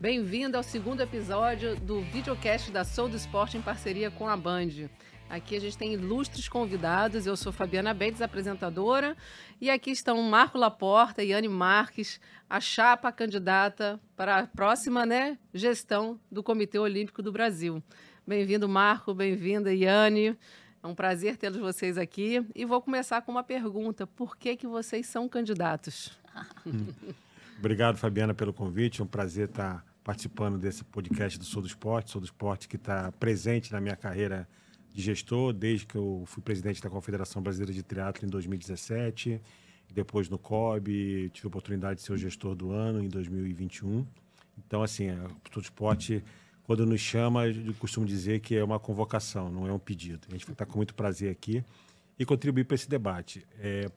Bem-vindo ao segundo episódio do videocast da Sou do Esporte em parceria com a Band. Aqui a gente tem ilustres convidados, eu sou Fabiana Bentes, apresentadora, e aqui estão Marco Laporta e Yane Marques, a chapa candidata para a próxima, gestão do Comitê Olímpico do Brasil. Bem-vindo, Marco, bem-vinda, Yane. É um prazer tê-los vocês aqui. E vou começar com uma pergunta. Por que vocês são candidatos? Obrigado, Fabiana, pelo convite. É um prazer estar participando desse podcast do Sou do Esporte que está presente na minha carreira de gestor, desde que eu fui presidente da Confederação Brasileira de Triatlo em 2017, depois no COB, tive a oportunidade de ser o gestor do ano em 2021. Então, assim, o Sou do Esporte, quando nos chama, eu costumo dizer que é uma convocação, não é um pedido. A gente vai estar com muito prazer aqui e contribuir para esse debate.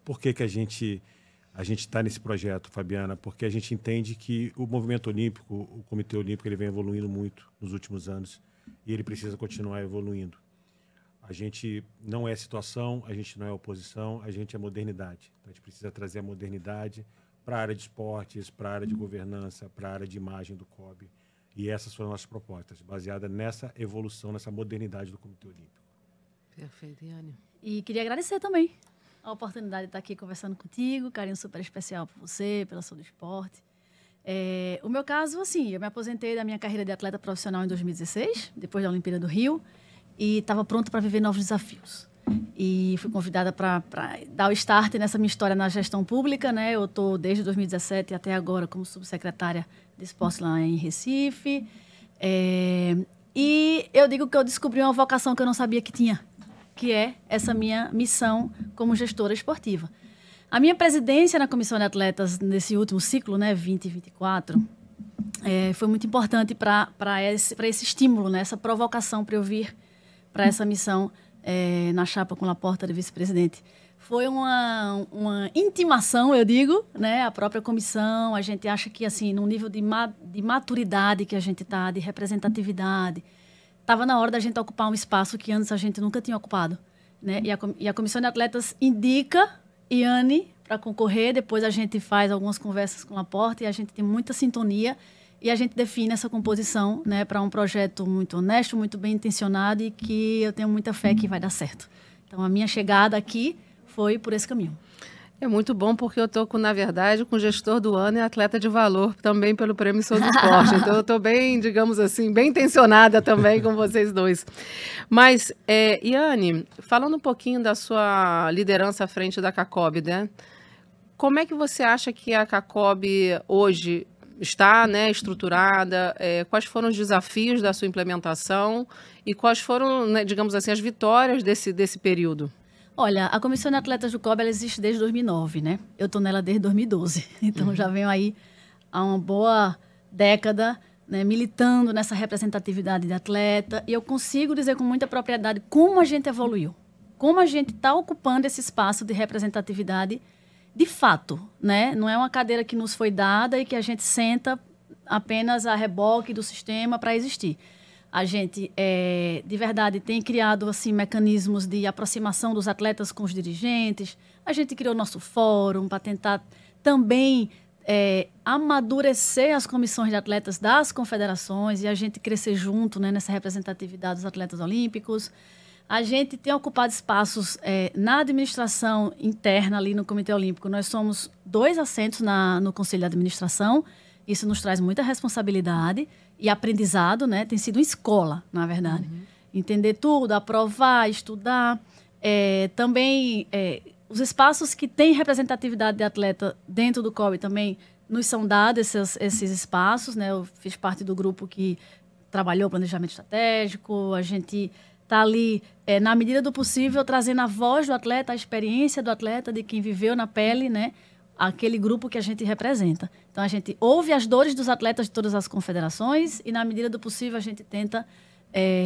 Por que a gente está nesse projeto, Fabiana? Porque a gente entende que o movimento olímpico, o Comitê Olímpico, ele vem evoluindo muito nos últimos anos e ele precisa continuar evoluindo. A gente não é situação, a gente não é oposição, a gente é modernidade. Então, a gente precisa trazer a modernidade para a área de esportes, para a área de governança, para a área de imagem do COB. E essas foram as nossas propostas, baseadas nessa evolução, nessa modernidade do Comitê Olímpico. Perfeito, Yane. E queria agradecer também a oportunidade de estar aqui conversando contigo, carinho super especial por você, pela Sou do Esporte. O meu caso, assim, eu me aposentei da minha carreira de atleta profissional em 2016, depois da Olimpíada do Rio, e estava pronta para viver novos desafios. E fui convidada para dar o start nessa minha história na gestão pública, né? Eu estou desde 2017 até agora como subsecretária de esporte lá em Recife. E eu digo que eu descobri uma vocação que eu não sabia que tinha, que é essa minha missão como gestora esportiva. A minha presidência na Comissão de Atletas nesse último ciclo, 2024, foi muito importante para esse estímulo, essa provocação para eu vir para essa missão na chapa com Laporta de vice-presidente. Foi uma intimação, eu digo, a própria comissão. A gente acha que, assim, num nível de maturidade que a gente está, de representatividade, estava na hora da gente ocupar um espaço que antes a gente nunca tinha ocupado. E a Comissão de Atletas indica Yane para concorrer, depois a gente faz algumas conversas com o Laporta e a gente tem muita sintonia e a gente define essa composição para um projeto muito honesto, muito bem intencionado e que eu tenho muita fé que vai dar certo. Então, a minha chegada aqui foi por esse caminho. É muito bom porque eu estou, na verdade, com o gestor do ano e atleta de valor também pelo Prêmio Sou do Esporte. Então, eu estou bem, digamos assim, bem intencionada também com vocês dois. Mas, Yane, falando um pouquinho da sua liderança à frente da CACOB, como é que você acha que a CACOB hoje está estruturada? Quais foram os desafios da sua implementação e quais foram, digamos assim, as vitórias desse período? Olha, a Comissão de Atletas do COB ela existe desde 2009, Eu estou nela desde 2012. Então, já venho aí há uma boa década, militando nessa representatividade de atleta. E eu consigo dizer com muita propriedade como a gente evoluiu. Como a gente está ocupando esse espaço de representatividade de fato, Não é uma cadeira que nos foi dada e que a gente senta apenas a reboque do sistema para existir. A gente, de verdade, tem criado assim, mecanismos de aproximação dos atletas com os dirigentes. A gente criou nosso fórum para tentar também amadurecer as comissões de atletas das confederações e a gente crescer junto nessa representatividade dos atletas olímpicos. A gente tem ocupado espaços na administração interna ali no Comitê Olímpico. Nós somos 2 assentos no Conselho de Administração. Isso nos traz muita responsabilidade e aprendizado, Tem sido uma escola, na verdade. Uhum. Entender tudo, aprovar, estudar. Também, os espaços que têm representatividade de atleta dentro do COB também nos são dados esses espaços, Eu fiz parte do grupo que trabalhou o planejamento estratégico. A gente está ali, na medida do possível, trazendo a voz do atleta, a experiência do atleta, de quem viveu na pele, aquele grupo que a gente representa. Então, a gente ouve as dores dos atletas de todas as confederações e, na medida do possível, a gente tenta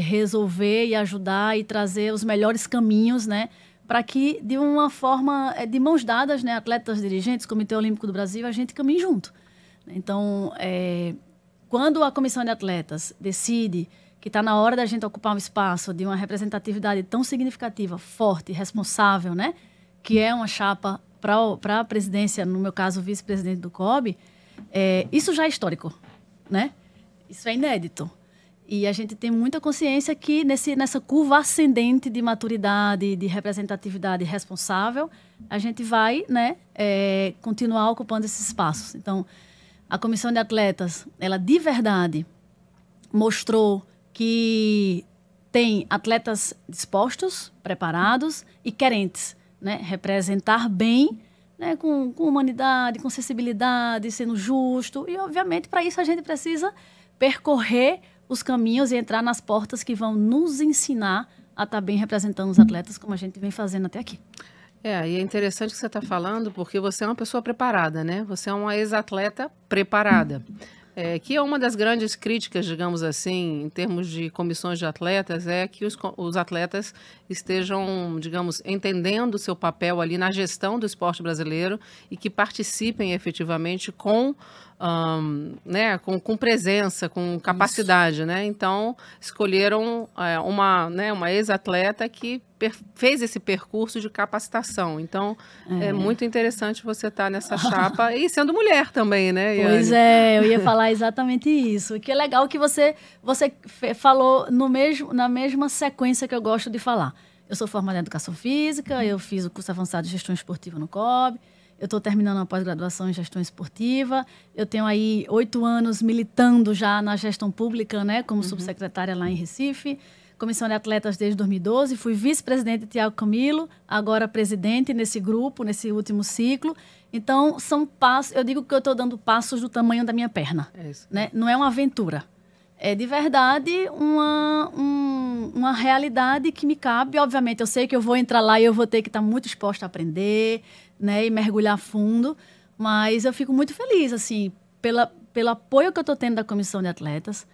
resolver e ajudar e trazer os melhores caminhos, para que, de uma forma, de mãos dadas, atletas, dirigentes, Comitê Olímpico do Brasil, a gente caminhe junto. Então, quando a Comissão de Atletas decide que está na hora da gente ocupar um espaço de uma representatividade tão significativa, forte, responsável, que é uma chapa para a presidência, no meu caso, vice-presidente do COB, isso já é histórico, Isso é inédito. E a gente tem muita consciência que nessa curva ascendente de maturidade, de representatividade responsável, a gente vai, né, continuar ocupando esses espaços. Então, a Comissão de Atletas, ela de verdade mostrou que tem atletas dispostos, preparados e querentes, né, representar bem, né, com humanidade, com sensibilidade, sendo justo. E, obviamente, para isso a gente precisa percorrer os caminhos e entrar nas portas que vão nos ensinar a estar bem representando os atletas, como a gente vem fazendo até aqui. E é interessante o que você está falando, porque você é uma pessoa preparada, né? Você é uma ex-atleta preparada. Que é uma das grandes críticas, digamos assim, em termos de comissões de atletas, é que os atletas estejam, digamos, entendendo o seu papel ali na gestão do esporte brasileiro e que participem efetivamente com presença, com capacidade, né? Então, escolheram uma ex-atleta que fez esse percurso de capacitação. Então, é muito interessante você estar nessa chapa e sendo mulher também, né, Yane? Pois é, eu ia falar exatamente isso. E que é legal que você falou na mesma sequência que eu gosto de falar. Eu sou formada em Educação Física, eu fiz o curso avançado de Gestão Esportiva no COB, eu estou terminando a pós-graduação em Gestão Esportiva, eu tenho aí 8 anos militando já na gestão pública, né, como subsecretária lá em Recife, Comissão de Atletas desde 2012, fui vice-presidente de Thiago Camilo, agora presidente nesse grupo, nesse último ciclo. Então, são passos, eu digo que eu estou dando passos do tamanho da minha perna. É isso. Né? Não é uma aventura. É, de verdade, uma realidade que me cabe. Obviamente, eu sei que eu vou entrar lá e eu vou ter que estar muito exposta a aprender, né, e mergulhar fundo, mas eu fico muito feliz, assim, pelo apoio que eu estou tendo da Comissão de Atletas,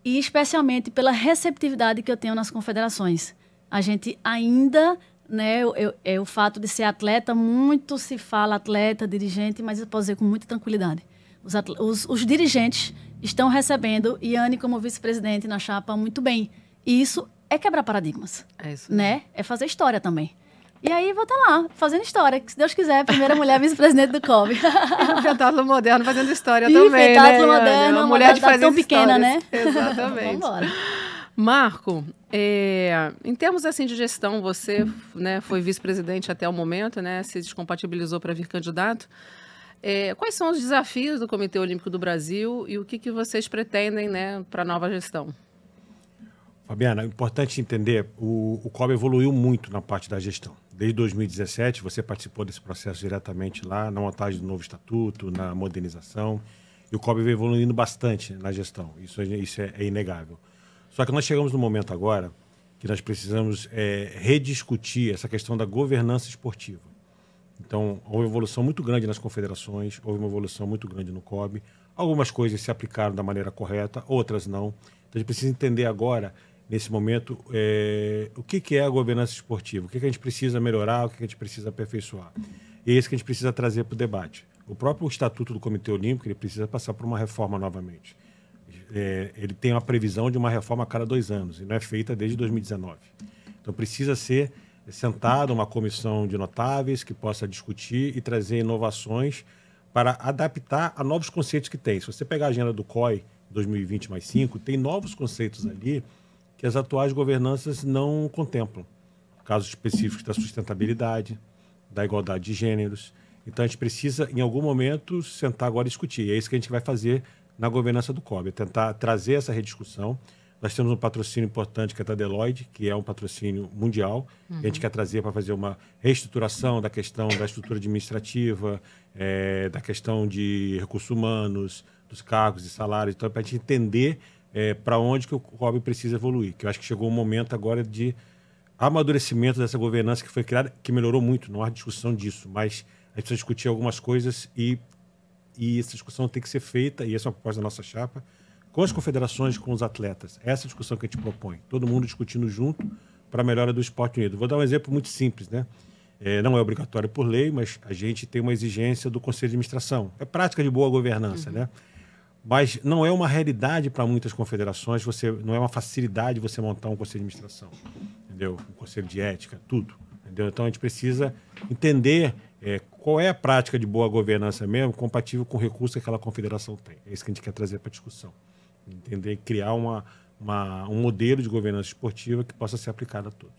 e especialmente pela receptividade que eu tenho nas confederações. A gente ainda, né, o fato de ser atleta, muito se fala atleta, dirigente, mas eu posso dizer com muita tranquilidade. Os dirigentes estão recebendo Yane como vice-presidente na chapa muito bem. E isso é quebrar paradigmas. É isso. Né? É fazer história também. E aí vou estar lá, fazendo história, que se Deus quiser, a primeira mulher vice-presidente do COB. E no Pentatlo Moderno fazendo história também, né? Pentatlo Moderno, uma mulher de fazer tão pequena, né? Exatamente. Vamos embora. Marco, em termos assim de gestão, você, né, foi vice-presidente até o momento, né? Se descompatibilizou para vir candidato. Quais são os desafios do Comitê Olímpico do Brasil e o que vocês pretendem, né, para a nova gestão? Fabiana, é importante entender, o COB evoluiu muito na parte da gestão. Desde 2017, você participou desse processo diretamente lá, na montagem do novo estatuto, na modernização, e o COB veio evoluindo bastante na gestão, isso é inegável. Só que nós chegamos no momento agora que nós precisamos rediscutir essa questão da governança esportiva. Então, houve uma evolução muito grande nas confederações, houve uma evolução muito grande no COB, algumas coisas se aplicaram da maneira correta, outras não. Então, a gente precisa entender agora, nesse momento, o que é a governança esportiva, o que a gente precisa melhorar, o que a gente precisa aperfeiçoar. E é isso que a gente precisa trazer para o debate. O próprio Estatuto do Comitê Olímpico ele precisa passar por uma reforma novamente. Ele tem uma previsão de uma reforma a cada 2 anos, e não é feita desde 2019. Então, precisa ser sentada uma comissão de notáveis que possa discutir e trazer inovações para adaptar a novos conceitos que tem. Se você pegar a agenda do COI 2020+5, tem novos conceitos ali que as atuais governanças não contemplam. Casos específicos da sustentabilidade, da igualdade de gêneros. Então, a gente precisa, em algum momento, sentar agora e discutir. E é isso que a gente vai fazer na governança do COB, é tentar trazer essa rediscussão. Nós temos um patrocínio importante que é da Deloitte, que é um patrocínio mundial, que a gente quer trazer para fazer uma reestruturação da questão da estrutura administrativa, da questão de recursos humanos, dos cargos e salários. Então, para a gente entender para onde que o COB precisa evoluir. Que eu acho que chegou o momento agora de amadurecimento dessa governança que foi criada, que melhorou muito, não há discussão disso, mas a gente precisa discutir algumas coisas e essa discussão tem que ser feita, e essa é uma proposta da nossa chapa, com as confederações, com os atletas. Essa é a discussão que a gente propõe. Todo mundo discutindo junto para a melhora do esporte unido. Vou dar um exemplo muito simples, né? Não é obrigatório por lei, mas a gente tem uma exigência do Conselho de Administração. É prática de boa governança, né? Mas não é uma realidade para muitas confederações, não é uma facilidade você montar um Conselho de Administração, entendeu? Um Conselho de Ética, tudo. Entendeu? Então, a gente precisa entender qual é a prática de boa governança mesmo, compatível com o recurso que aquela confederação tem. É isso que a gente quer trazer para a discussão. entender, criar um modelo de governança esportiva que possa ser aplicado a todos.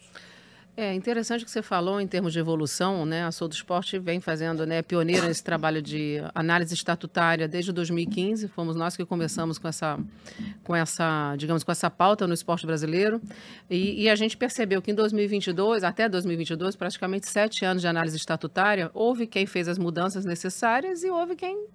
É interessante que você falou em termos de evolução, né? A Sou do Esporte vem fazendo, né, pioneira nesse trabalho de análise estatutária desde 2015. Fomos nós que começamos com essa, digamos, com essa pauta no esporte brasileiro. E a gente percebeu que em 2022, até 2022, praticamente 7 anos de análise estatutária, houve quem fez as mudanças necessárias e houve quem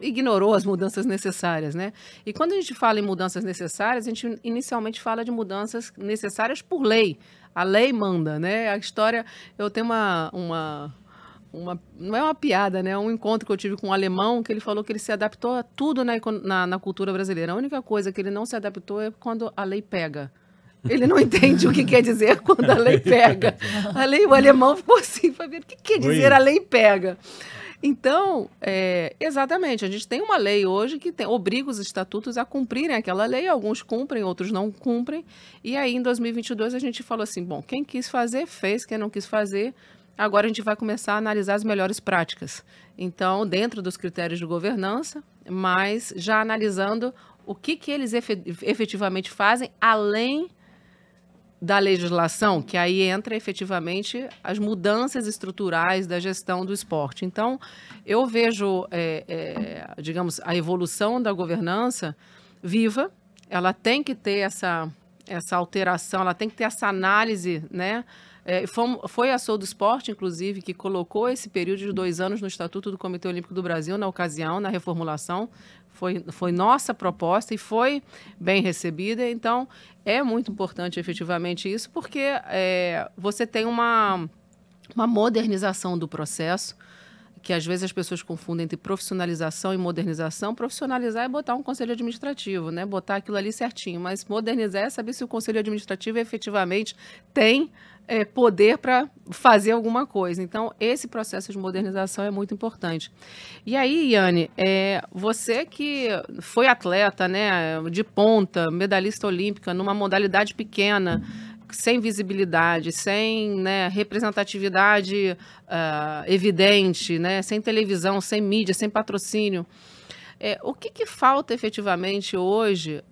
ignorou as mudanças necessárias, né? E quando a gente fala em mudanças necessárias, a gente inicialmente fala de mudanças necessárias por lei. A lei manda, né? A história... Eu tenho não é uma piada, né? Um encontro que eu tive com um alemão que ele falou que ele se adaptou a tudo na cultura brasileira. A única coisa que ele não se adaptou é quando a lei pega. Ele não entende o que quer dizer quando a lei pega. O alemão ficou assim, Fabiana, o que quer dizer a lei pega? Então, exatamente, a gente tem uma lei hoje que obriga os estatutos a cumprirem aquela lei, alguns cumprem, outros não cumprem, e aí em 2022 a gente falou assim, bom, quem quis fazer, fez, quem não quis fazer, agora a gente vai começar a analisar as melhores práticas. Então, dentro dos critérios de governança, mas já analisando o que eles efetivamente fazem, além da legislação, que aí entra efetivamente as mudanças estruturais da gestão do esporte. Então, eu vejo, digamos, a evolução da governança viva, ela tem que ter essa alteração, ela tem que ter essa análise, né? Foi a Sou do Esporte, inclusive, que colocou esse período de 2 anos no Estatuto do Comitê Olímpico do Brasil, na ocasião, na reformulação. Foi nossa proposta e foi bem recebida. Então, é muito importante efetivamente isso, porque você tem uma modernização do processo, que às vezes as pessoas confundem entre profissionalização e modernização. Profissionalizar é botar um conselho administrativo, né? Botar aquilo ali certinho, mas modernizar é saber se o conselho administrativo efetivamente tem poder para fazer alguma coisa. Então, esse processo de modernização é muito importante. E aí, Yane, você que foi atleta, né, de ponta, medalhista olímpica, numa modalidade pequena, sem visibilidade, sem, né, representatividade evidente, né, sem televisão, sem mídia, sem patrocínio. O que falta efetivamente hoje?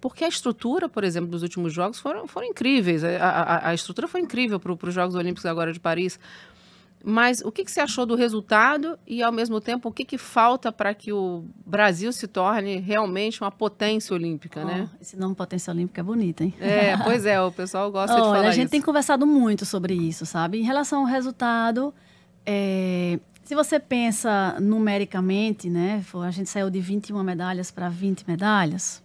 Porque a estrutura, por exemplo, dos últimos Jogos foram incríveis. A estrutura foi incrível para os Jogos Olímpicos agora de Paris. Mas o que você achou do resultado e, ao mesmo tempo, o que falta para que o Brasil se torne realmente uma potência olímpica, né? Esse nome potência olímpica é bonito, hein? Pois é, o pessoal gosta de falar isso. A gente tem conversado muito sobre isso, sabe? Em relação ao resultado, se você pensa numericamente, né? A gente saiu de 21 medalhas para 20 medalhas.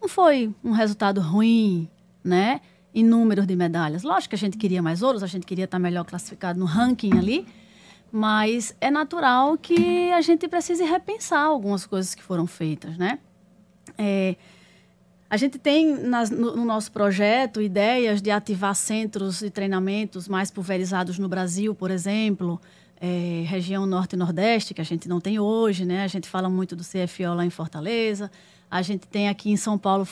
Não foi um resultado ruim, né? Em números de medalhas. Lógico que a gente queria mais ouros, a gente queria estar melhor classificado no ranking ali, mas é natural que a gente precise repensar algumas coisas que foram feitas, né? A gente tem no nosso projeto ideias de ativar centros de treinamentos mais pulverizados no Brasil, por exemplo, região Norte e Nordeste, que a gente não tem hoje, né? A gente fala muito do CFO lá em Fortaleza, a gente tem aqui em São Paulo,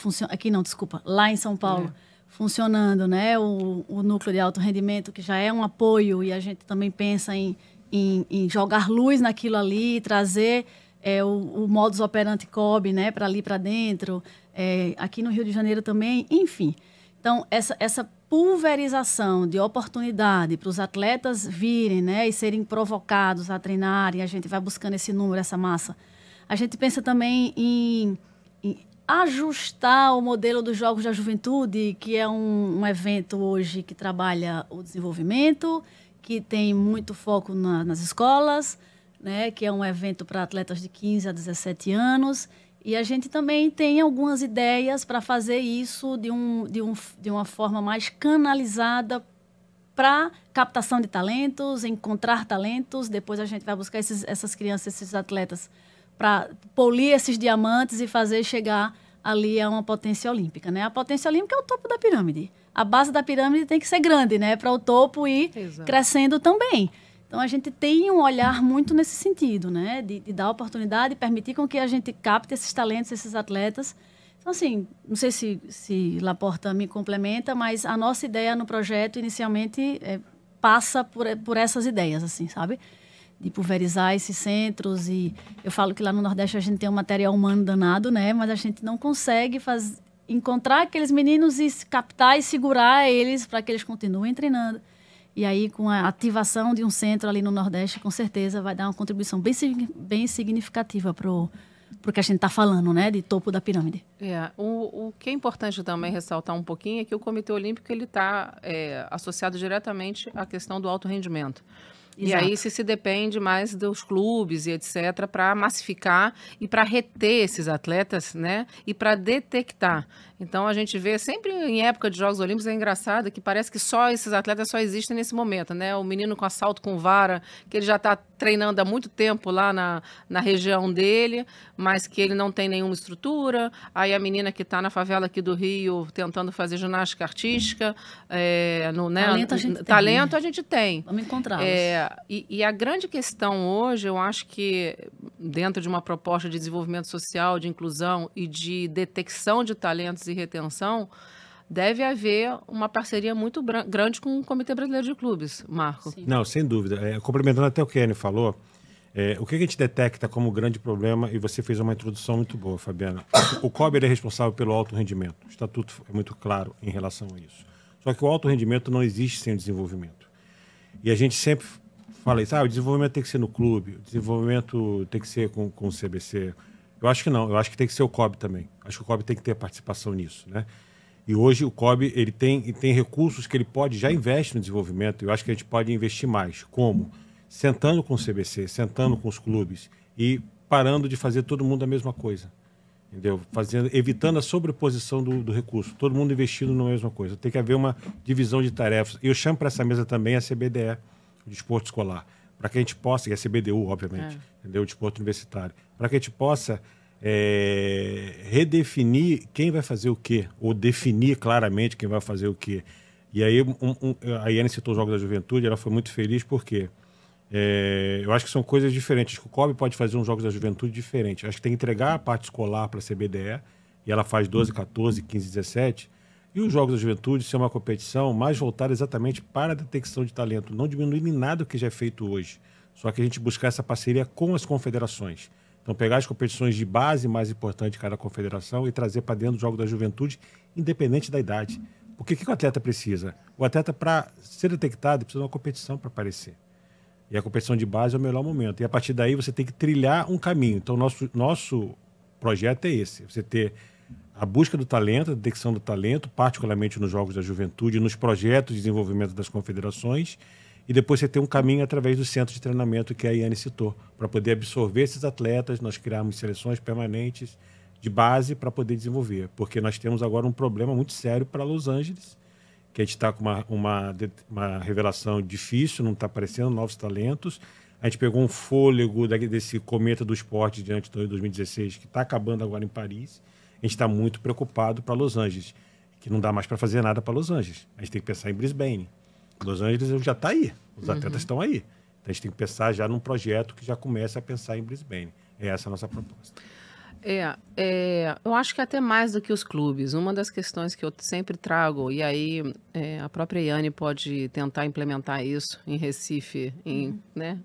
lá em São Paulo, funcionando, né? O núcleo de alto rendimento, que já é um apoio, e a gente também pensa em jogar luz naquilo ali, trazer o modus operandi COB, né? Para ali para dentro, aqui no Rio de Janeiro também, enfim. Então, essa pulverização de oportunidade para os atletas virem, né? E serem provocados a treinarem, a gente vai buscando esse número, essa massa. A gente pensa também em ajustar o modelo dos Jogos da Juventude, que é um evento hoje que trabalha o desenvolvimento, que tem muito foco nas escolas, né, que é um evento para atletas de 15 a 17 anos. E a gente também tem algumas ideias para fazer isso de uma forma mais canalizada para captação de talentos, encontrar talentos. Depois a gente vai buscar essas crianças, esses atletas, para polir esses diamantes e fazer chegar ali a uma potência olímpica, né? A potência olímpica é o topo da pirâmide. A base da pirâmide tem que ser grande, né? Para o topo ir crescendo também. Então, a gente tem um olhar muito nesse sentido, né? De dar oportunidade, permitir com que a gente capte esses talentos, esses atletas. Então, assim, não sei se Laporta me complementa, mas a nossa ideia no projeto, inicialmente, passa por essas ideias, assim, sabe? de pulverizar esses centros. E eu falo que lá no Nordeste a gente tem um material humano danado, né? Mas a gente não consegue encontrar aqueles meninos e captar e segurar eles para que eles continuem treinando. E aí, com a ativação de um centro ali no Nordeste, com certeza vai dar uma contribuição bem significativa para o que a gente está falando, né? De topo da pirâmide. O que é importante também ressaltar um pouquinho é que o Comitê Olímpico está associado diretamente à questão do alto rendimento. Exato. E aí se depende mais dos clubes e etc. para massificar e para reter esses atletas, né? E para detectar. Então a gente vê sempre em época de Jogos Olímpicos, é engraçado que parece que só esses atletas só existem nesse momento, né? O menino com salto com vara, que ele já está treinando há muito tempo lá na região dele, mas que ele não tem nenhuma estrutura. Aí a menina que está na favela aqui do Rio tentando fazer ginástica artística, talento a gente tem. Vamos encontrá-los. E a grande questão hoje, eu acho que dentro de uma proposta de desenvolvimento social, de inclusão e de detecção de talentos e retenção, deve haver uma parceria muito grande com o Comitê Brasileiro de Clubes, Marco. Sim. Não, sem dúvida. Complementando até o que a Anne falou, o que a gente detecta como grande problema, e você fez uma introdução muito boa, Fabiana, o COB é responsável pelo alto rendimento. O estatuto é muito claro em relação a isso. Só que o alto rendimento não existe sem o desenvolvimento. E a gente sempre fala isso, o desenvolvimento tem que ser no clube, o desenvolvimento tem que ser com o CBC. Eu acho que não, eu acho que tem que ser o COB também. Acho que o COB tem que ter participação nisso, né? E hoje o COB ele tem recursos que ele já investe no desenvolvimento. Eu acho que a gente pode investir mais. Como? Sentando com o CBC, sentando com os clubes e parando de fazer todo mundo a mesma coisa. Entendeu? Evitando a sobreposição do recurso. Todo mundo investindo na mesma coisa. Tem que haver uma divisão de tarefas. E eu chamo para essa mesa também a CBDE, o desporto escolar, para que a gente possa, e a CBDU, obviamente, entendeu? O desporto universitário, para que a gente possa redefinir quem vai fazer o quê, ou definir claramente quem vai fazer o quê. E aí, a Iane citou os Jogos da Juventude, ela foi muito feliz porque eu acho que são coisas diferentes. Acho que o COB pode fazer uns Jogos da Juventude diferentes. Acho que tem que entregar a parte escolar para a CBDE, e ela faz 12, 14, 15, 17, e os Jogos da Juventude ser uma competição mais voltada exatamente para a detecção de talento, não diminuindo em nada o que já é feito hoje. Só que a gente buscar essa parceria com as confederações. Então, pegar as competições de base mais importantes de cada confederação e trazer para dentro do Jogo da Juventude, independente da idade. Porque o que o atleta precisa? O atleta, para ser detectado, precisa de uma competição para aparecer. E a competição de base é o melhor momento. E a partir daí você tem que trilhar um caminho. Então, nosso projeto é esse. Você ter a busca do talento, a detecção do talento, particularmente nos Jogos da Juventude, nos projetos de desenvolvimento das confederações, e depois você ter um caminho através do centro de treinamento que a Iane citou, para poder absorver esses atletas, nós criarmos seleções permanentes de base para poder desenvolver. Porque nós temos agora um problema muito sério para Los Angeles, que a gente está com uma revelação difícil, não está aparecendo novos talentos. A gente pegou um fôlego desse cometa do esporte diante de 2016, que está acabando agora em Paris. A gente está muito preocupado para Los Angeles, que não dá mais para fazer nada para Los Angeles. A gente tem que pensar em Brisbane. Los Angeles já está aí, os atletas estão aí. Então a gente tem que pensar já num projeto que já comece a pensar em Brisbane. Essa é a nossa proposta. Eu acho que até mais do que os clubes. Uma das questões que eu sempre trago, e aí a própria Iane pode tentar implementar isso em Recife, né,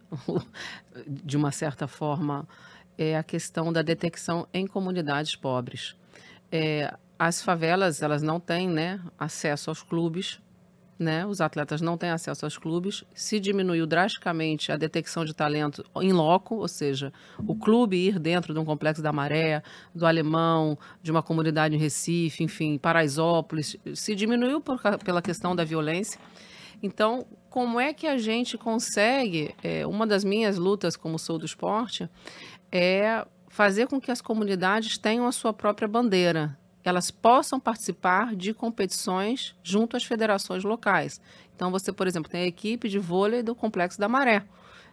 de uma certa forma, é a questão da detecção em comunidades pobres. As favelas, elas não têm, né, acesso aos clubes, né? Os atletas não têm acesso aos clubes. Se diminuiu drasticamente a detecção de talento em loco, ou seja, o clube ir dentro de um complexo da Maré, do Alemão, de uma comunidade em Recife, enfim, Paraisópolis, se diminuiu pela questão da violência. Então, como é que a gente consegue, uma das minhas lutas como sou do esporte, é fazer com que as comunidades tenham a sua própria bandeira, elas possam participar de competições junto às federações locais. Então, você, por exemplo, tem a equipe de vôlei do Complexo da Maré.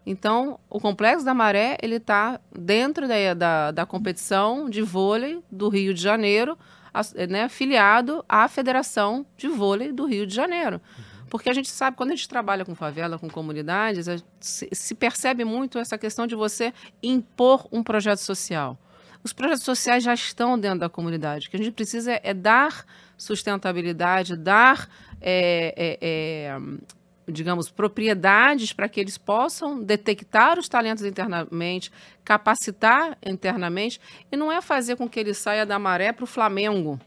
Então, o Complexo da Maré ele está dentro da competição de vôlei do Rio de Janeiro, né, afiliado à Federação de Vôlei do Rio de Janeiro. Porque a gente sabe, quando a gente trabalha com favela, com comunidades, se percebe muito essa questão de você impor um projeto social. Os projetos sociais já estão dentro da comunidade. O que a gente precisa é dar sustentabilidade, dar digamos, propriedades para que eles possam detectar os talentos internamente, capacitar internamente, e não é fazer com que ele saia da Maré para o Flamengo,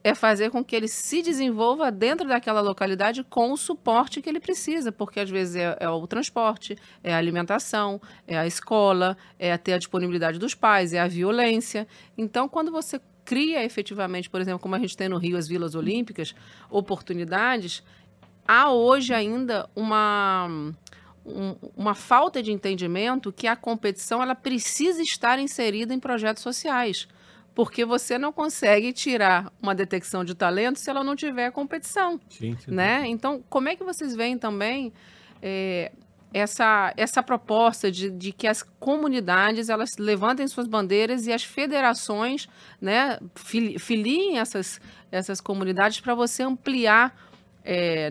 é fazer com que ele se desenvolva dentro daquela localidade com o suporte que ele precisa, porque às vezes é o transporte, é a alimentação, é a escola, é ter a disponibilidade dos pais, é a violência. Então, quando você cria efetivamente, por exemplo, como a gente tem no Rio, as Vilas Olímpicas, oportunidades, há hoje ainda uma falta de entendimento que a competição ela precisa estar inserida em projetos sociais, porque você não consegue tirar uma detecção de talento se ela não tiver competição. Sim, né? Então, como é que vocês veem também essa proposta de que as comunidades elas levantem suas bandeiras e as federações, né, filiem essas comunidades para você ampliar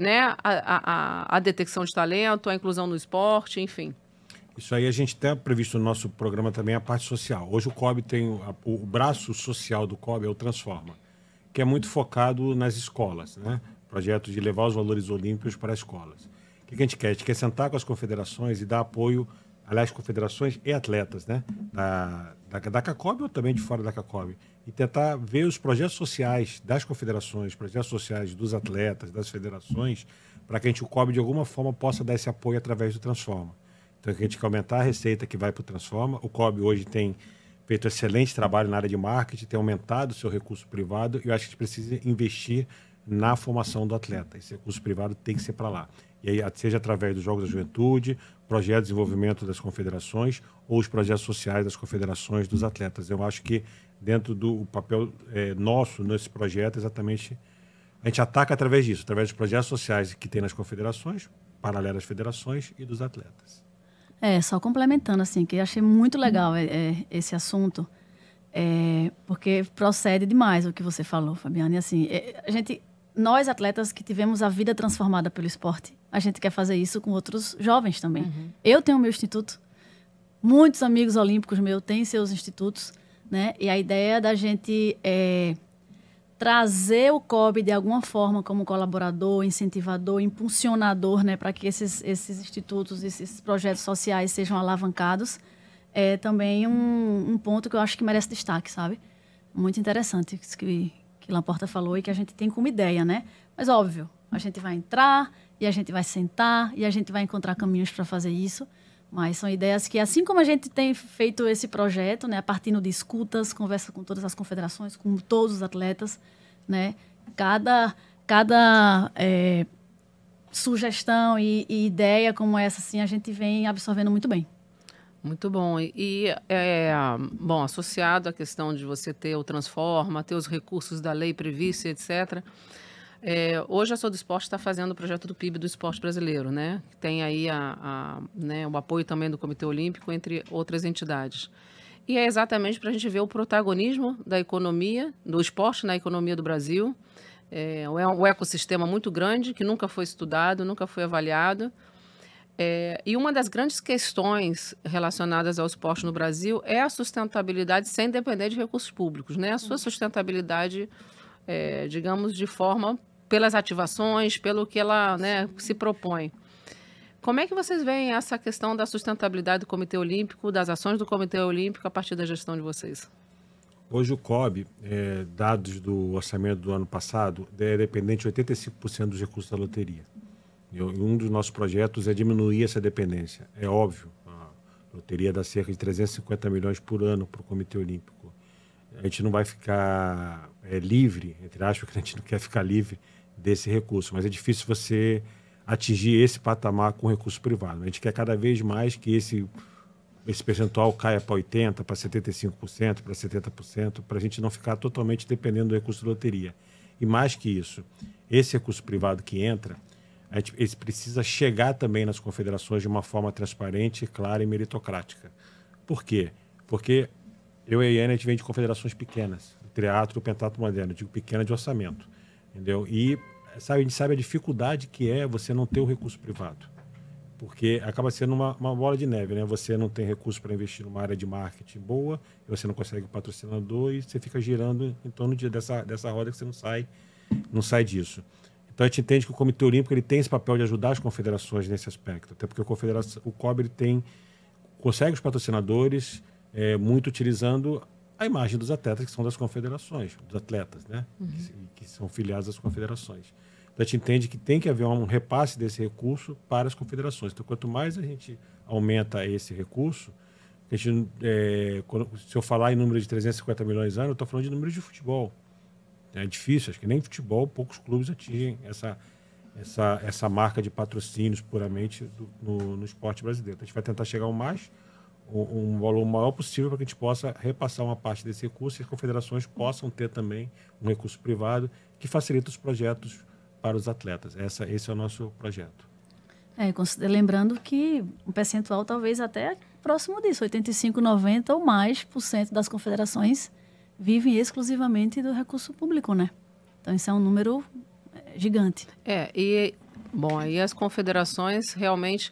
né, a detecção de talento, a inclusão no esporte, enfim. Isso aí a gente tem previsto no nosso programa também a parte social. Hoje o COB tem o braço social do COB é o Transforma, que é muito focado nas escolas, né? Projeto de levar os valores olímpicos para as escolas. O que a gente quer? A gente quer sentar com as confederações e dar apoio, aliás, confederações e atletas, né? Da CACOB ou também de fora da CACOB, e tentar ver os projetos sociais das confederações, projetos sociais dos atletas, das federações, para que o COB de alguma forma possa dar esse apoio através do Transforma. Então, a gente quer aumentar a receita que vai para o Transforma. O COB hoje tem feito excelente trabalho na área de marketing, tem aumentado o seu recurso privado e eu acho que a gente precisa investir na formação do atleta. Esse recurso privado tem que ser para lá. E aí, seja através dos Jogos da Juventude, projetos de desenvolvimento das confederações ou os projetos sociais das confederações dos atletas. Eu acho que dentro do papel nosso nesse projeto, exatamente, a gente ataca através disso, através dos projetos sociais que tem nas confederações, paralelas às federações e dos atletas. Só complementando, assim, que eu achei muito legal esse assunto, porque procede demais o que você falou, Fabiana. E, assim, nós, atletas que tivemos a vida transformada pelo esporte, a gente quer fazer isso com outros jovens também. Uhum. Eu tenho o meu instituto, muitos amigos olímpicos meus têm seus institutos, né? E a ideia da gente trazer o COB de alguma forma como colaborador, incentivador, impulsionador, né, para que esses institutos, esses projetos sociais sejam alavancados, é também um ponto que eu acho que merece destaque, sabe? Muito interessante isso que Lamporta falou e que a gente tem como ideia, né? Mas, óbvio, a gente vai entrar e a gente vai sentar e a gente vai encontrar caminhos para fazer isso, mas são ideias que, assim como a gente tem feito esse projeto, né, a partir de escutas, conversa com todas as confederações, com todos os atletas, né, cada sugestão e ideia como essa, assim, a gente vem absorvendo muito bem. Muito bom. Bom, associado à questão de você ter o Transforma, ter os recursos da lei prevista, etc., hoje a Sou do Esporte está fazendo o projeto do PIB do esporte brasileiro, né? Tem aí né, o apoio também do Comitê Olímpico, entre outras entidades. E é exatamente para a gente ver o protagonismo da economia, do esporte na economia do Brasil. Um ecossistema muito grande, que nunca foi estudado, nunca foi avaliado. E uma das grandes questões relacionadas ao esporte no Brasil é a sustentabilidade sem depender de recursos públicos, né? A sua sustentabilidade, digamos, de forma pelas ativações, pelo que ela, né, se propõe. Como é que vocês veem essa questão da sustentabilidade do Comitê Olímpico, das ações do Comitê Olímpico a partir da gestão de vocês? Hoje o COB, dados do orçamento do ano passado, é dependente de 85% dos recursos da loteria. E um dos nossos projetos é diminuir essa dependência. É óbvio, a loteria dá cerca de 350 milhões por ano para o Comitê Olímpico. A gente não vai ficar livre, entre aspas, que a gente não quer ficar livre desse recurso, mas é difícil você atingir esse patamar com recurso privado. A gente quer cada vez mais que esse percentual caia para 80%, para 75%, para 70%, para a gente não ficar totalmente dependendo do recurso da loteria. E mais que isso, esse recurso privado que entra, ele precisa chegar também nas confederações de uma forma transparente, clara e meritocrática. Por quê? Porque eu e a Iane, a gente vem de confederações pequenas, o teatro, o pentatlo moderno, eu digo pequena de orçamento, entendeu? E a gente sabe a dificuldade que é você não ter o recurso privado, porque acaba sendo uma bola de neve, né? Você não tem recurso para investir numa área de marketing boa, você não consegue patrocinador e você fica girando em torno dessa roda que você não sai disso. Então a gente entende que o Comitê Olímpico ele tem esse papel de ajudar as confederações nesse aspecto, até porque o COB ele consegue os patrocinadores muito utilizando a imagem dos atletas que são das confederações, dos atletas, né? Que são filiados às confederações. Então a gente entende que tem que haver um repasse desse recurso para as confederações. Então quanto mais a gente aumenta esse recurso, se eu falar em número de 350 milhões ano, eu estou falando de números de futebol. É difícil, acho que nem futebol, poucos clubes atingem essa marca de patrocínios puramente no esporte brasileiro. Então, a gente vai tentar chegar um valor maior possível para que a gente possa repassar uma parte desse recurso e as confederações possam ter também um recurso privado que facilita os projetos para os atletas. Esse é o nosso projeto. Lembrando que um percentual talvez até próximo disso, 85, 90 ou mais % das confederações vivem exclusivamente do recurso público, né? Então, isso é um número gigante. Aí as confederações realmente...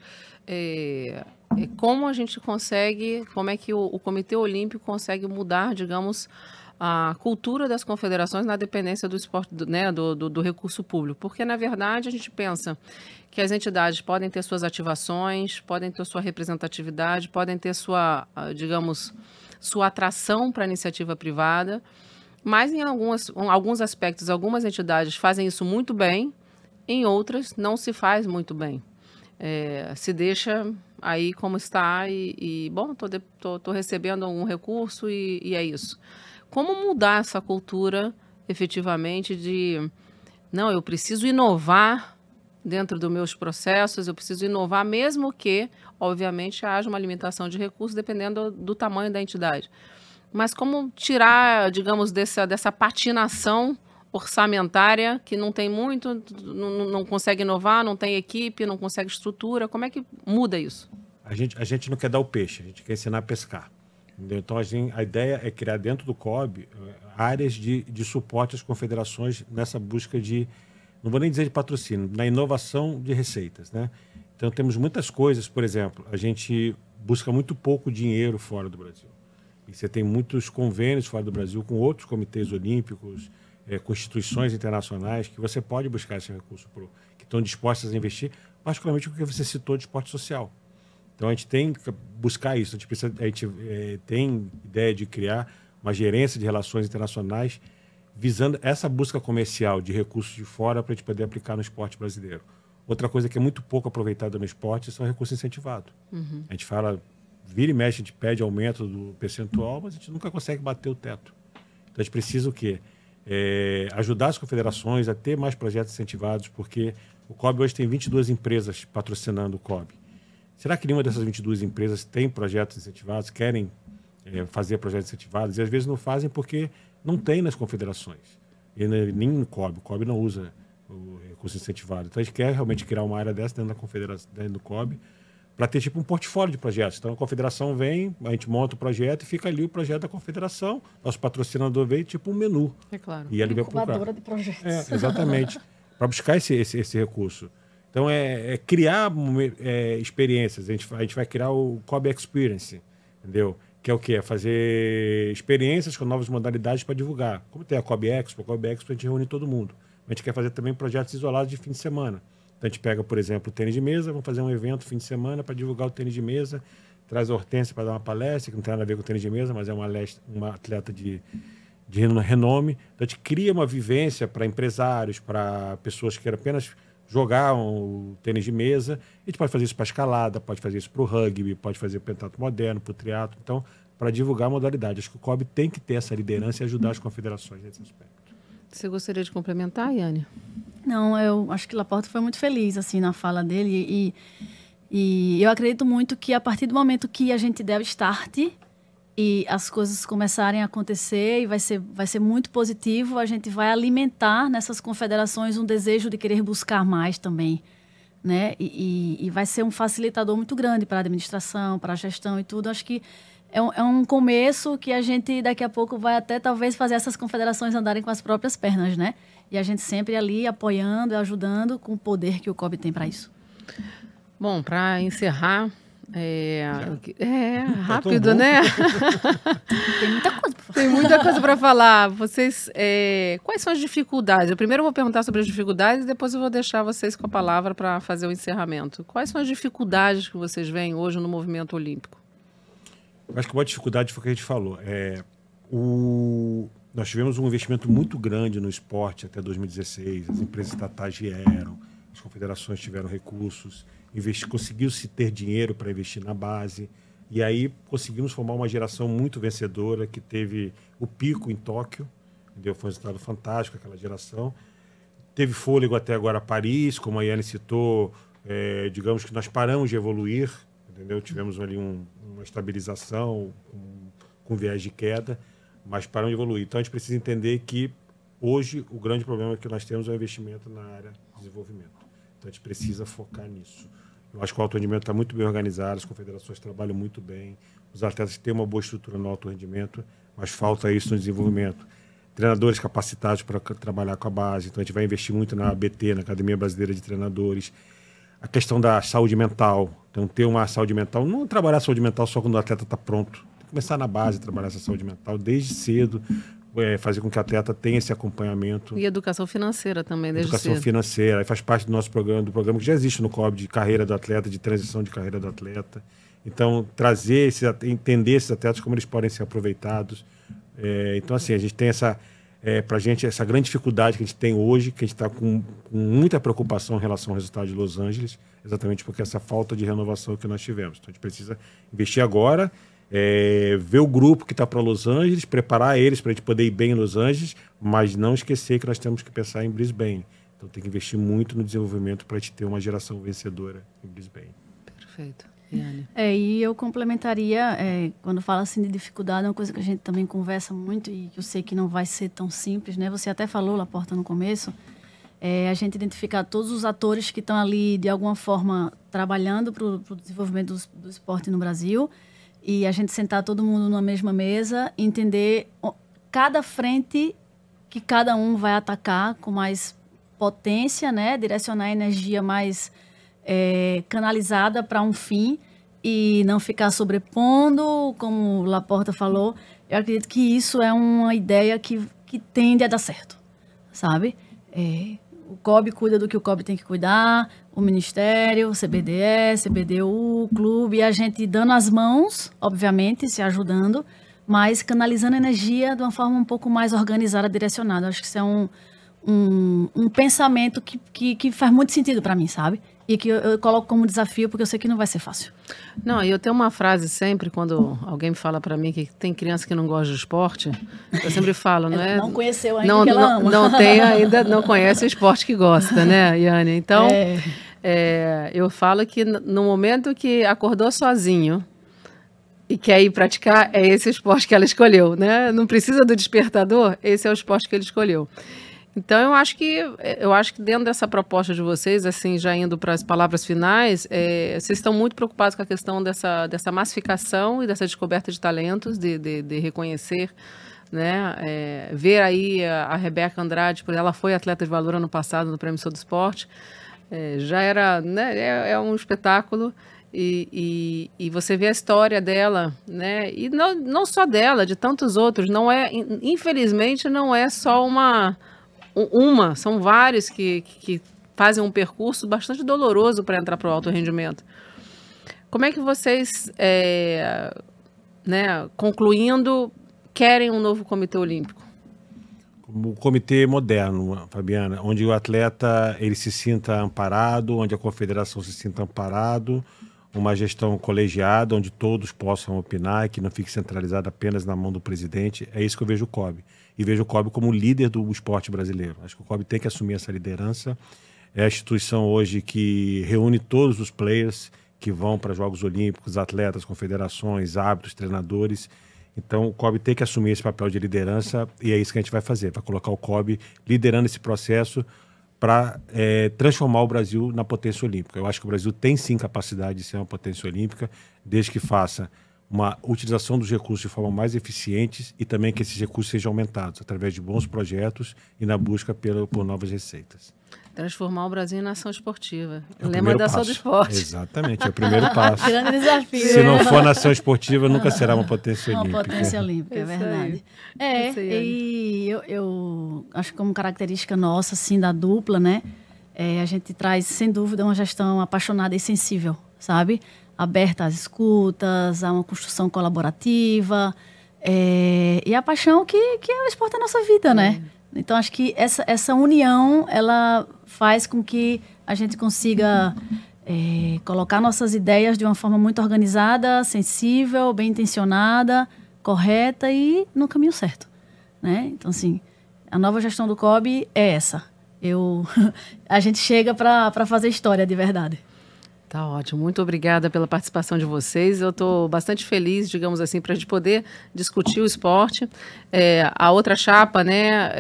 como a gente consegue, como é que o Comitê Olímpico consegue mudar, digamos, a cultura das confederações na dependência do esporte, né, do recurso público? Porque, na verdade, a gente pensa que as entidades podem ter suas ativações, podem ter sua representatividade, podem ter sua atração para a iniciativa privada, mas em alguns aspectos, algumas entidades fazem isso muito bem, em outras não se faz muito bem. Se deixa aí como está estou recebendo um recurso e é isso. Como mudar essa cultura efetivamente de, não, eu preciso inovar dentro dos meus processos, eu preciso inovar mesmo que, obviamente, haja uma limitação de recursos dependendo do tamanho da entidade. Mas como tirar, digamos, dessa patinação orçamentária que não tem muito, não consegue inovar, não tem equipe, não consegue estrutura, como é que muda isso? A gente não quer dar o peixe, a gente quer ensinar a pescar. Entendeu? Então a ideia é criar dentro do COB áreas de suporte às confederações nessa busca de, não vou nem dizer de patrocínio, na inovação de receitas, né? Então temos muitas coisas, por exemplo, a gente busca muito pouco dinheiro fora do Brasil. E você tem muitos convênios fora do Brasil com outros comitês olímpicos, com instituições internacionais que você pode buscar esse recurso que estão dispostas a investir, particularmente o que você citou de esporte social. Então a gente tem que buscar isso. A gente tem ideia de criar uma gerência de relações internacionais visando essa busca comercial de recursos de fora para a gente poder aplicar no esporte brasileiro. Outra coisa que é muito pouco aproveitada no esporte são recursos incentivados. A gente fala, vira e mexe, a gente pede aumento do percentual, mas a gente nunca consegue bater o teto. Então a gente precisa o quê? Ajudar as confederações a ter mais projetos incentivados, porque o COB hoje tem 22 empresas patrocinando o COB. Será que nenhuma dessas 22 empresas tem projetos incentivados, querem fazer projetos incentivados, e às vezes não fazem porque não tem nas confederações, e nem no COB. O COB não usa o recurso incentivado. Então a gente quer realmente criar uma área dessa dentro da confederação, dentro do COB, para ter tipo um portfólio de projetos. Então a confederação vem, a gente monta o projeto e fica ali o projeto da confederação, nosso patrocinador vem tipo um menu. É claro. E ali vai procurar. De projetos. Exatamente. Para buscar esse recurso. Então criar experiências. A gente vai criar o COB Experience, entendeu? Que é o quê? É fazer experiências com novas modalidades para divulgar. Como tem a COB Expo a gente reúne todo mundo. A gente quer fazer também projetos isolados de fim de semana. Então a gente pega, por exemplo, o tênis de mesa, vamos fazer um evento fim de semana para divulgar o tênis de mesa, traz a Hortência para dar uma palestra, que não tem nada a ver com o tênis de mesa, mas é uma atleta de renome. Então a gente cria uma vivência para empresários, para pessoas que querem apenas jogar o tênis de mesa. A gente pode fazer isso para escalada, pode fazer isso para o rugby, pode fazer para o pentatlo moderno, para o triatlo. Então, para divulgar a modalidade. Acho que o COB tem que ter essa liderança e ajudar as confederações nesse aspecto. Você gostaria de complementar, Yane? Não, eu acho que Laporta foi muito feliz assim, na fala dele e eu acredito muito que a partir do momento que a gente der o start e as coisas começarem a acontecer e vai ser muito positivo, a gente vai alimentar nessas confederações um desejo de querer buscar mais também, né? E vai ser um facilitador muito grande para a administração, para a gestão e tudo. Acho que é um começo que a gente daqui a pouco vai até talvez fazer essas confederações andarem com as próprias pernas, né? E a gente sempre ali apoiando e ajudando com o poder que o COB tem para isso. Bom, para encerrar, rápido, né? Tem muita coisa para falar. Tem muita coisa para falar. Vocês, quais são as dificuldades? Eu primeiro vou perguntar sobre as dificuldades e depois eu vou deixar vocês com a palavra para fazer o encerramento. Quais são as dificuldades que vocês veem hoje no movimento olímpico? Eu acho que uma dificuldade foi o que a gente falou. Nós tivemos um investimento muito grande no esporte até 2016. As empresas estatais vieram, as confederações tiveram recursos, conseguiu-se ter dinheiro para investir na base. E aí conseguimos formar uma geração muito vencedora, que teve o pico em Tóquio, entendeu? Foi um resultado fantástico aquela geração. Teve fôlego até agora Paris, como a Yane citou, digamos que nós paramos de evoluir, entendeu? Tivemos ali uma estabilização com viés de queda, mas paramos de evoluir. Então a gente precisa entender que hoje o grande problema que nós temos é o investimento na área de desenvolvimento. Então a gente precisa focar nisso. Eu acho que o alto rendimento está muito bem organizado, as confederações trabalham muito bem, os atletas têm uma boa estrutura no alto rendimento, mas falta isso no desenvolvimento. Treinadores capacitados para trabalhar com a base, então a gente vai investir muito na ABT, na Academia Brasileira de Treinadores. A questão da saúde mental, então ter uma saúde mental, não trabalhar a saúde mental só quando o atleta está pronto, tem que começar na base, trabalhar essa saúde mental desde cedo, fazer com que o atleta tenha esse acompanhamento. E educação financeira também, desde cedo. Educação financeira, aí faz parte do nosso programa, do programa que já existe no COB, de carreira do atleta, de transição de carreira do atleta. Então, entender esses atletas, como eles podem ser aproveitados. Então, assim, a gente tem pra gente, essa grande dificuldade que a gente tem hoje, que a gente está com muita preocupação em relação ao resultado de Los Angeles, exatamente porque essa falta de renovação que nós tivemos. Então, a gente precisa investir agora, ver o grupo que está para Los Angeles, preparar eles para a gente poder ir bem em Los Angeles, mas não esquecer que nós temos que pensar em Brisbane. Então tem que investir muito no desenvolvimento para a gente ter uma geração vencedora em Brisbane. Perfeito. Yane. E eu complementaria, quando fala assim de dificuldade, é uma coisa que a gente também conversa muito e eu sei que não vai ser tão simples, né? Você até falou, Laporta, no começo, a gente identificar todos os atores que estão ali, de alguma forma, trabalhando para o desenvolvimento do esporte no Brasil, e a gente sentar todo mundo numa mesma mesa, entender cada frente que cada um vai atacar com mais potência, né? Direcionar a energia mais canalizada para um fim e não ficar sobrepondo, como o Laporta falou. Eu acredito que isso é uma ideia que tende a dar certo, sabe? O COB cuida do que o COB tem que cuidar, o Ministério, o CBDE, CBDU, o clube, e a gente dando as mãos, obviamente, se ajudando, mas canalizando energia de uma forma um pouco mais organizada, direcionada. Acho que isso é um pensamento que faz muito sentido para mim, sabe? E que eu coloco como desafio, porque eu sei que não vai ser fácil. Não, e eu tenho uma frase sempre, quando alguém me fala para mim que tem criança que não gosta de esporte, eu sempre falo, não é? Não conheceu ainda que ela ama. Não conhece o esporte que gosta, né, Yane? Então, eu falo que no momento que acordou sozinho e quer ir praticar, é esse esporte que ela escolheu, né? Não precisa do despertador, esse é o esporte que ele escolheu. Então, eu acho que dentro dessa proposta de vocês, assim, já indo para as palavras finais, vocês estão muito preocupados com a questão dessa massificação e dessa descoberta de talentos, de reconhecer, né? Ver aí a Rebeca Andrade, porque ela foi atleta de valor ano passado no Prêmio Sou do Esporte, já era, né? É um espetáculo. E você vê a história dela, né? E não só dela, de tantos outros. Infelizmente, não é só são vários que fazem um percurso bastante doloroso para entrar para o alto rendimento. Como é que vocês, concluindo, querem um novo comitê olímpico? Como um comitê moderno, Fabiana, onde o atleta ele se sinta amparado, onde a confederação se sinta amparado, uma gestão colegiada, onde todos possam opinar, que não fique centralizado apenas na mão do presidente. É isso que eu vejo o COB. E vejo o COB como líder do esporte brasileiro. Acho que o COB tem que assumir essa liderança. É a instituição hoje que reúne todos os players que vão para Jogos Olímpicos, atletas, confederações, árbitros, treinadores. Então, o COB tem que assumir esse papel de liderança e é isso que a gente vai fazer. Vai colocar o COB liderando esse processo para transformar o Brasil na potência olímpica. Eu acho que o Brasil tem sim capacidade de ser uma potência olímpica, desde que faça uma utilização dos recursos de forma mais eficiente e também que esses recursos sejam aumentados através de bons projetos e na busca por novas receitas. Transformar o Brasil em nação esportiva. É o Lembra primeiro da Sou do passo. Esporte. Exatamente, é o primeiro passo. Grande desafio. Se não for nação esportiva, nunca será uma potência olímpica. Uma potência olímpica, é Isso aí. verdade. Isso aí, E eu acho que como característica nossa, assim, da dupla, né? A gente traz, sem dúvida, uma gestão apaixonada e sensível, sabe? Aberta às escutas, a uma construção colaborativa. E a paixão que é o esporte da nossa vida, né? Então, acho que essa união, ela faz com que a gente consiga colocar nossas ideias de uma forma muito organizada, sensível, bem intencionada, correta e no caminho certo, né? Então, assim, a nova gestão do COB é essa. A gente chega para fazer história de verdade. Tá ótimo. Muito obrigada pela participação de vocês. Eu estou bastante feliz, digamos assim, para a gente poder discutir o esporte. A outra chapa, né,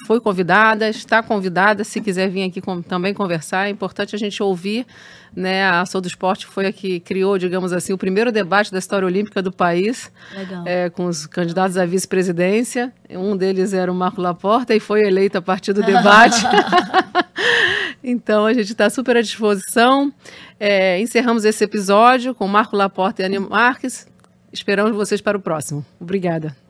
foi convidada, está convidada. Se quiser vir aqui também conversar, é importante a gente ouvir, né? A Sou do Esporte foi a que criou, digamos assim, o primeiro debate da história olímpica do país. Legal. Com os candidatos à vice-presidência. Um deles era o Marco Laporta e foi eleito a partir do debate. Então, a gente está super à disposição. Encerramos esse episódio com Marco Laporta e Anny Marques. Esperamos vocês para o próximo. Obrigada.